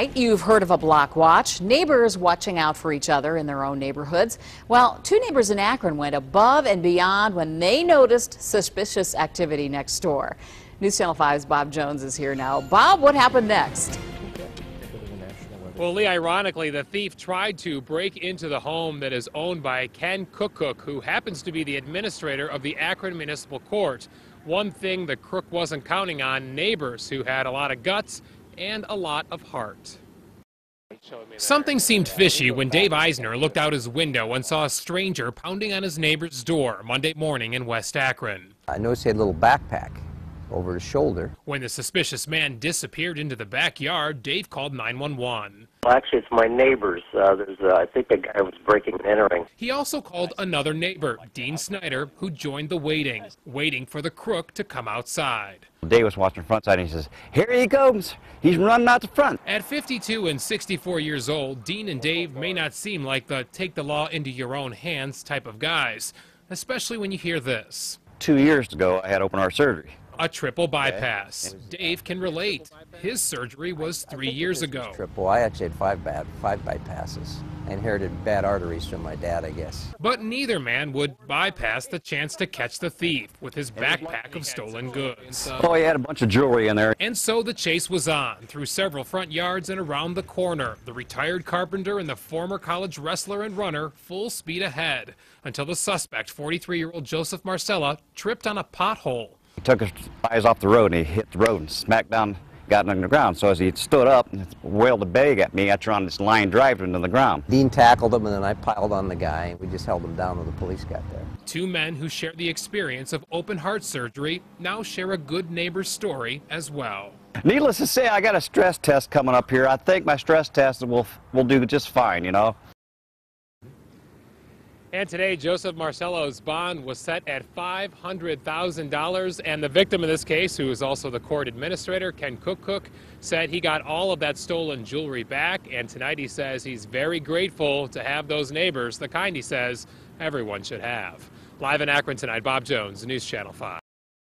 You've heard of a block watch, neighbors watching out for each other in their own neighborhoods. Well, two neighbors in Akron went above and beyond when they noticed suspicious activity next door. News Channel 5's Bob Jones is here now. Bob, what happened next? Well, Lee, ironically, the thief tried to break into the home that is owned by Ken Cook, who happens to be the administrator of the Akron Municipal Court. One thing the crook wasn't counting on: neighbors who had a lot of guts and a lot of heart. Something seemed fishy when Dave Eisner looked out his window and saw a stranger pounding on his neighbor's door Monday morning in West Akron. I noticed he had a little backpack over his shoulder. When the suspicious man disappeared into the backyard, Dave called 911. Well, actually, it's my neighbors. I think the guy was breaking and entering. He also called another neighbor, Dean Snyder, who joined the waiting for the crook to come outside. Dave was watching the front side and he says, "Here he comes. He's running out the front." At 52 and 64 years old, Dean and Dave may not seem like the take the law into your own hands type of guys, especially when you hear this. 2 years ago, I had open heart surgery. A triple bypass. Dave can relate. His surgery was 3 years ago. Triple. I actually had five bypasses. I inherited bad arteries from my dad, I guess. But neither man would bypass the chance to catch the thief with his backpack of stolen goods. Oh, he had a bunch of jewelry in there. And so the chase was on, through several front yards and around the corner. The retired carpenter and the former college wrestler and runner full speed ahead, until the suspect, 43-year-old Joseph Marcella, tripped on a pothole. He took his eyes off the road and he hit the road and smacked down, got on the ground. So as he stood up and wailed a bag at me, I turned on this line drive into the ground. Dean tackled him and then I piled on the guy and we just held him down when the police got there. Two men who share the experience of open heart surgery now share a good neighbor's story as well. Needless to say, I got a stress test coming up here. I think my stress test will do just fine, you know. And today, Joseph Marcello's bond was set at $500,000, and the victim in this case, who is also the court administrator, Ken Cook, said he got all of that stolen jewelry back, and tonight he says he's very grateful to have those neighbors, the kind he says everyone should have. Live in Akron tonight, Bob Jones, News Channel 5.